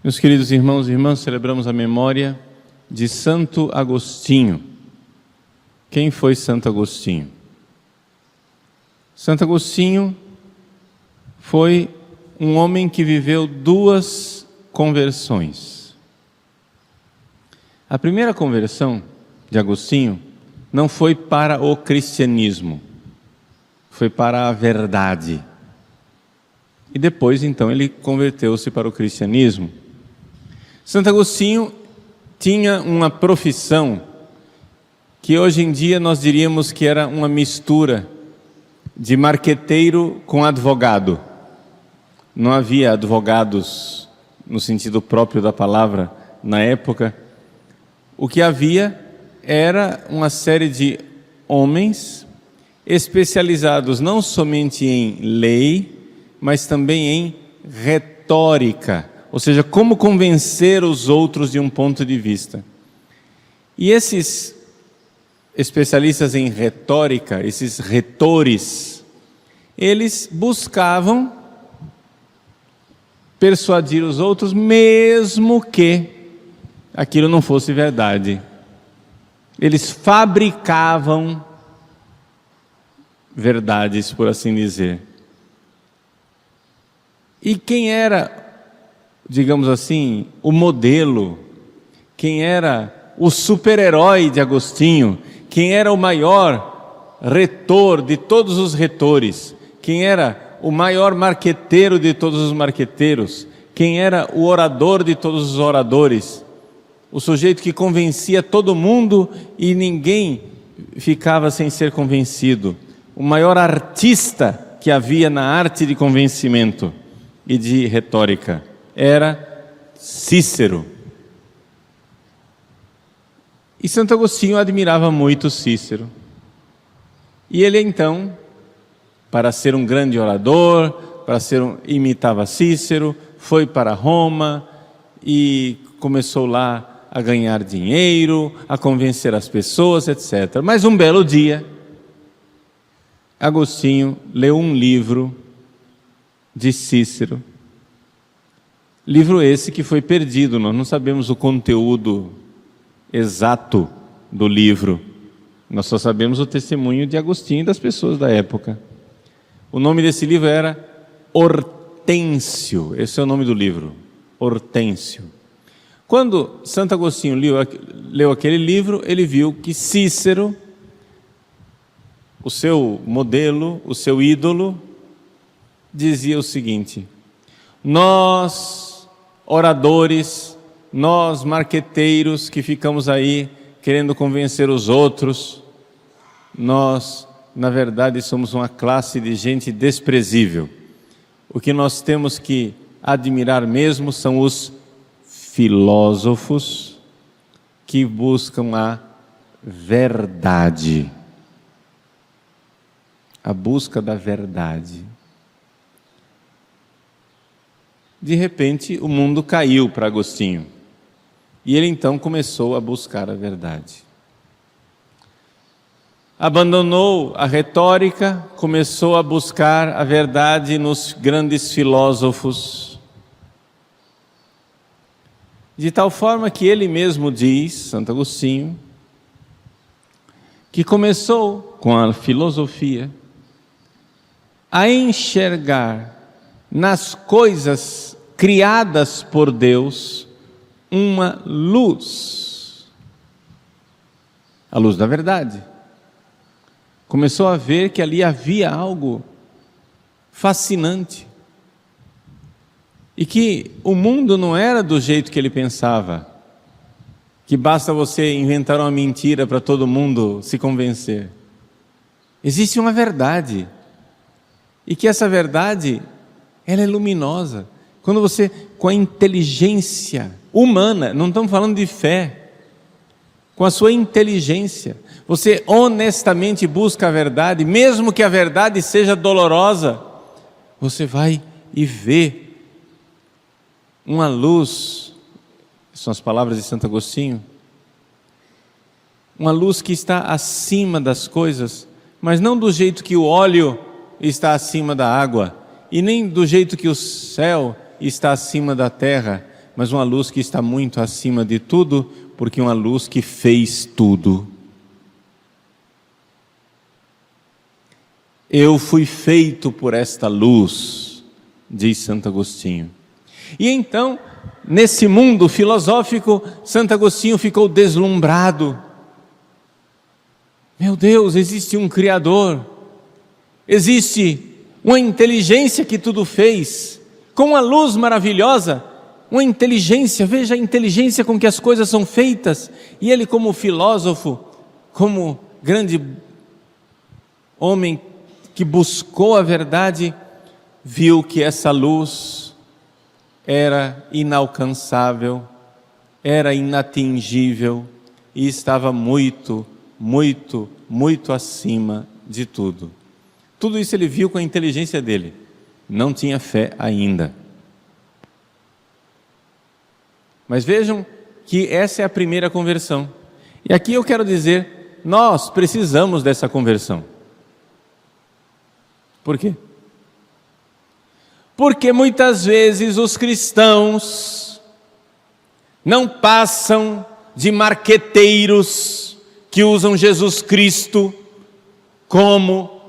Meus queridos irmãos e irmãs, celebramos a memória de Santo Agostinho. Quem foi Santo Agostinho? Santo Agostinho foi um homem que viveu duas conversões. A primeira conversão de Agostinho não foi para o cristianismo, foi para a verdade. E depois, então, ele converteu-se para o cristianismo. Santo Agostinho tinha uma profissão que hoje em dia nós diríamos que era uma mistura de marqueteiro com advogado. Não havia advogados no sentido próprio da palavra na época. O que havia era uma série de homens especializados não somente em lei, mas também em retórica. Ou seja, como convencer os outros de um ponto de vista. E esses especialistas em retórica, esses retores, eles buscavam persuadir os outros, mesmo que aquilo não fosse verdade. Eles fabricavam verdades, por assim dizer. E quem era, digamos assim, o modelo, quem era o super-herói de Agostinho, quem era o maior retor de todos os retores, quem era o maior marqueteiro de todos os marqueteiros, quem era o orador de todos os oradores, o sujeito que convencia todo mundo e ninguém ficava sem ser convencido, o maior artista que havia na arte de convencimento e de retórica, era Cícero. E Santo Agostinho admirava muito Cícero. E ele então, para ser um grande orador, imitava Cícero, foi para Roma e começou lá a ganhar dinheiro, a convencer as pessoas, etc. Mas um belo dia, Agostinho leu um livro de Cícero. Livro esse que foi perdido, nós não sabemos o conteúdo exato do livro. Nós só sabemos o testemunho de Agostinho e das pessoas da época. O nome desse livro era Hortêncio, esse é o nome do livro, Hortêncio. Quando Santo Agostinho leu aquele livro, ele viu que Cícero, o seu modelo, o seu ídolo, dizia o seguinte: nós, oradores, nós marqueteiros que ficamos aí querendo convencer os outros, nós, na verdade, somos uma classe de gente desprezível. O que nós temos que admirar mesmo são os filósofos que buscam a verdade. A busca da verdade. De repente, o mundo caiu para Agostinho. E ele então começou a buscar a verdade. Abandonou a retórica, começou a buscar a verdade nos grandes filósofos. De tal forma que ele mesmo diz, Santo Agostinho, que começou com a filosofia a enxergar nas coisas criadas por Deus uma luz, a luz da verdade. Começou a ver que ali havia algo fascinante e que o mundo não era do jeito que ele pensava, que basta você inventar uma mentira para todo mundo se convencer. Existe uma verdade e que essa verdade, ela é luminosa. Quando você, com a inteligência humana, não estamos falando de fé, com a sua inteligência, você honestamente busca a verdade, mesmo que a verdade seja dolorosa, você vai e vê uma luz, são as palavras de Santo Agostinho, uma luz que está acima das coisas, mas não do jeito que o óleo está acima da água, e nem do jeito que o céu está acima da terra, mas uma luz que está muito acima de tudo, porque uma luz que fez tudo. Eu fui feito por esta luz, diz Santo Agostinho. E então, nesse mundo filosófico, Santo Agostinho ficou deslumbrado. Meu Deus, existe um Criador, existe uma inteligência que tudo fez, com uma luz maravilhosa, uma inteligência, veja a inteligência com que as coisas são feitas. E ele, como filósofo, como grande homem que buscou a verdade, viu que essa luz era inalcançável, era inatingível e estava muito, muito, muito acima de tudo. Tudo isso ele viu com a inteligência dele, não tinha fé ainda. Mas vejam que essa é a primeira conversão. E aqui eu quero dizer, nós precisamos dessa conversão. Por quê? Porque muitas vezes os cristãos não passam de marqueteiros que usam Jesus Cristo como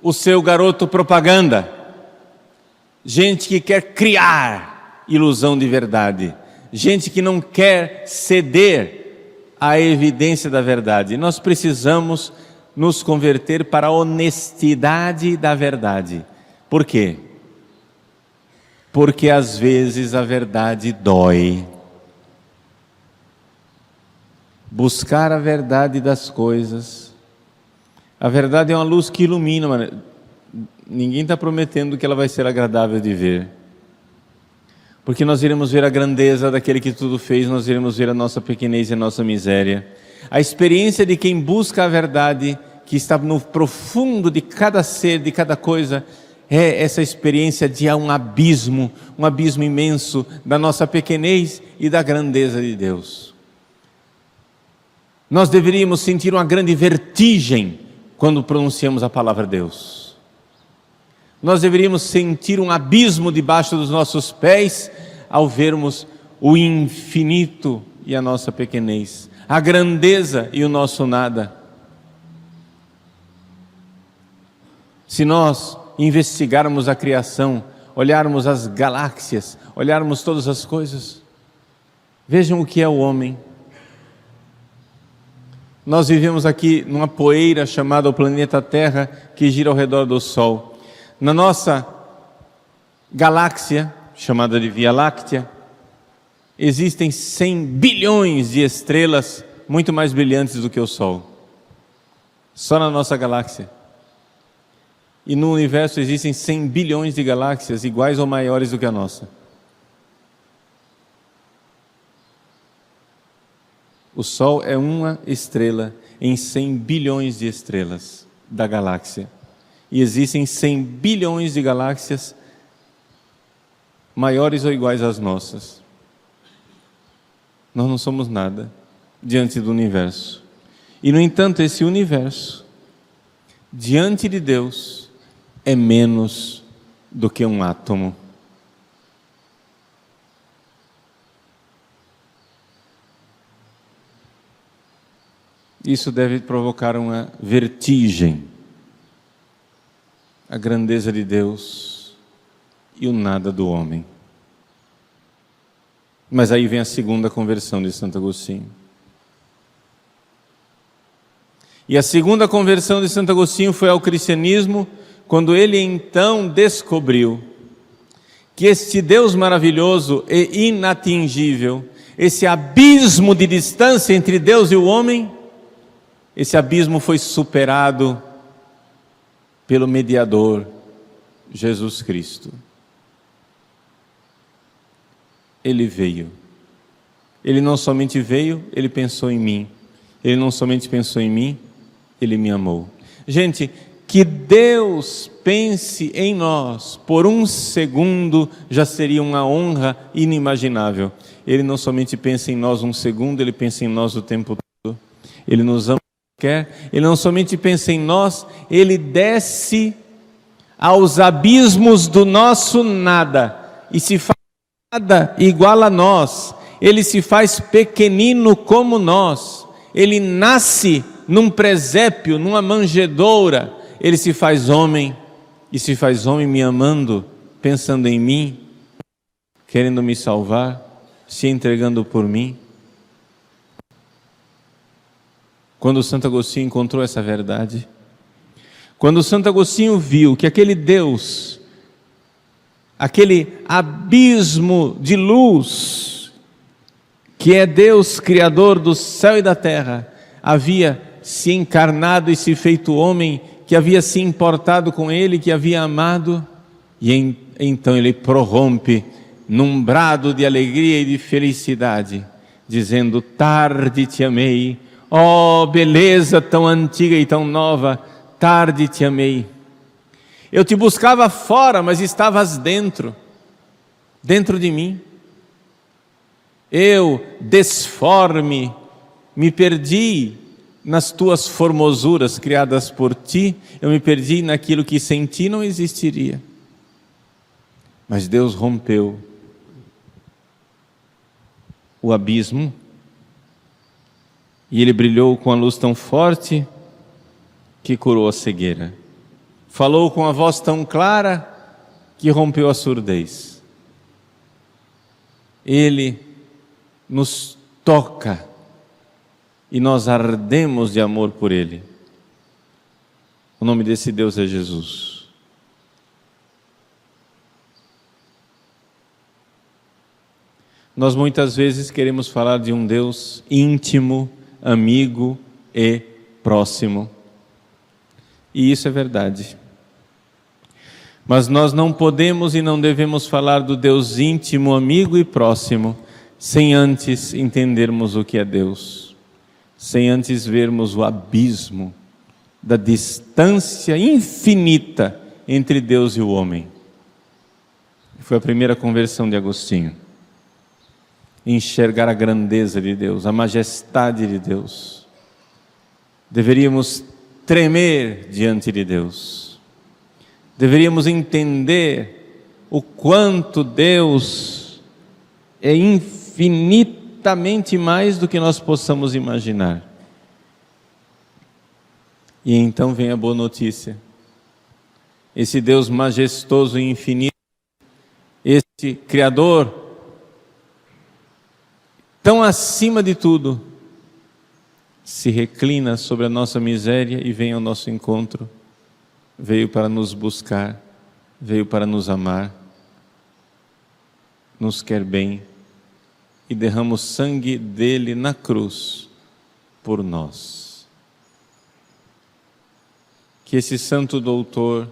o seu garoto propaganda. Gente que quer criar ilusão de verdade. Gente que não quer ceder à evidência da verdade. Nós precisamos nos converter para a honestidade da verdade. Por quê? Porque às vezes a verdade dói. Buscar a verdade das coisas. A verdade é uma luz que ilumina, mas ninguém está prometendo que ela vai ser agradável de ver. Porque nós iremos ver a grandeza daquele que tudo fez, nós iremos ver a nossa pequenez e a nossa miséria. A experiência de quem busca a verdade, que está no profundo de cada ser, de cada coisa, é essa experiência de um abismo imenso da nossa pequenez e da grandeza de Deus. Nós deveríamos sentir uma grande vertigem quando pronunciamos a palavra Deus. Nós deveríamos sentir um abismo debaixo dos nossos pés ao vermos o infinito e a nossa pequenez, a grandeza e o nosso nada. Se nós investigarmos a criação, olharmos as galáxias, olharmos todas as coisas, vejam o que é o homem. Nós vivemos aqui numa poeira chamada o planeta Terra, que gira ao redor do Sol. Na nossa galáxia, chamada de Via Láctea, existem 100 bilhões de estrelas muito mais brilhantes do que o Sol. Só na nossa galáxia. E no universo existem 100 bilhões de galáxias iguais ou maiores do que a nossa. O Sol é uma estrela em 100 bilhões de estrelas da galáxia. E existem 100 bilhões de galáxias maiores ou iguais às nossas. Nós não somos nada diante do universo. E no entanto, esse universo, diante de Deus, é menos do que um átomo. Isso deve provocar uma vertigem. A grandeza de Deus e o nada do homem. Mas aí vem a segunda conversão de Santo Agostinho. E a segunda conversão de Santo Agostinho foi ao cristianismo, quando ele então descobriu que este Deus maravilhoso e inatingível, esse abismo de distância entre Deus e o homem, esse abismo foi superado pelo mediador, Jesus Cristo. Ele veio. Ele não somente veio, ele pensou em mim. Ele não somente pensou em mim, ele me amou. Gente, que Deus pense em nós por um segundo já seria uma honra inimaginável. Ele não somente pensa em nós um segundo, ele pensa em nós o tempo todo. Ele nos ama, quer. Ele não somente pensa em nós, Ele desce aos abismos do nosso nada e se faz nada igual a nós. Ele se faz pequenino como nós. Ele nasce num presépio, numa manjedoura. Ele se faz homem, e se faz homem me amando, pensando em mim, querendo me salvar, se entregando por mim. Quando Santo Agostinho encontrou essa verdade, quando Santo Agostinho viu que aquele Deus, aquele abismo de luz, que é Deus Criador do céu e da terra, havia se encarnado e se feito homem, que havia se importado com ele, que havia amado, e então ele prorrompe num brado de alegria e de felicidade, dizendo: tarde te amei, ó beleza tão antiga e tão nova, tarde te amei. Eu te buscava fora, mas estavas dentro de mim. Eu, desforme, me perdi nas tuas formosuras criadas por ti, eu me perdi naquilo que sem ti não existiria. Mas Deus rompeu o abismo e Ele brilhou com a luz tão forte que curou a cegueira. Falou com a voz tão clara que rompeu a surdez. Ele nos toca e nós ardemos de amor por Ele. O nome desse Deus é Jesus. Nós muitas vezes queremos falar de um Deus íntimo, amigo e próximo. E isso é verdade. Mas nós não podemos e não devemos falar do Deus íntimo, amigo e próximo, sem antes entendermos o que é Deus, sem antes vermos o abismo da distância infinita entre Deus e o homem. Foi a primeira conversão de Agostinho. Enxergar a grandeza de Deus, a majestade de Deus. Deveríamos tremer diante de Deus. Deveríamos entender o quanto Deus é infinitamente mais do que nós possamos imaginar. E então vem a boa notícia. Esse Deus majestoso e infinito, esse Criador, tão acima de tudo, se reclina sobre a nossa miséria e vem ao nosso encontro. Veio para nos buscar, veio para nos amar, nos quer bem e derrama o sangue dele na cruz por nós. Que esse santo doutor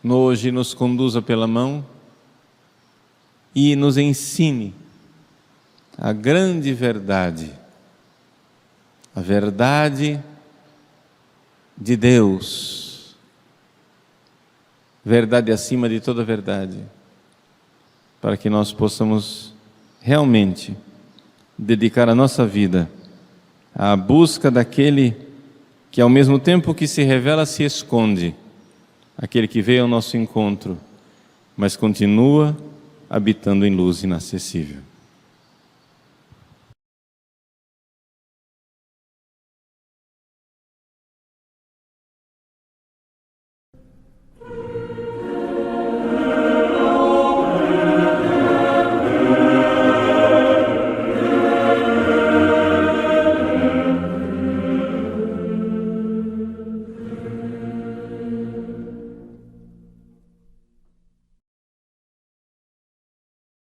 hoje nos conduza pela mão e nos ensine a grande verdade, a verdade de Deus, verdade acima de toda verdade, para que nós possamos realmente dedicar a nossa vida à busca daquele que ao mesmo tempo que se revela, se esconde, aquele que veio ao nosso encontro, mas continua habitando em luz inacessível.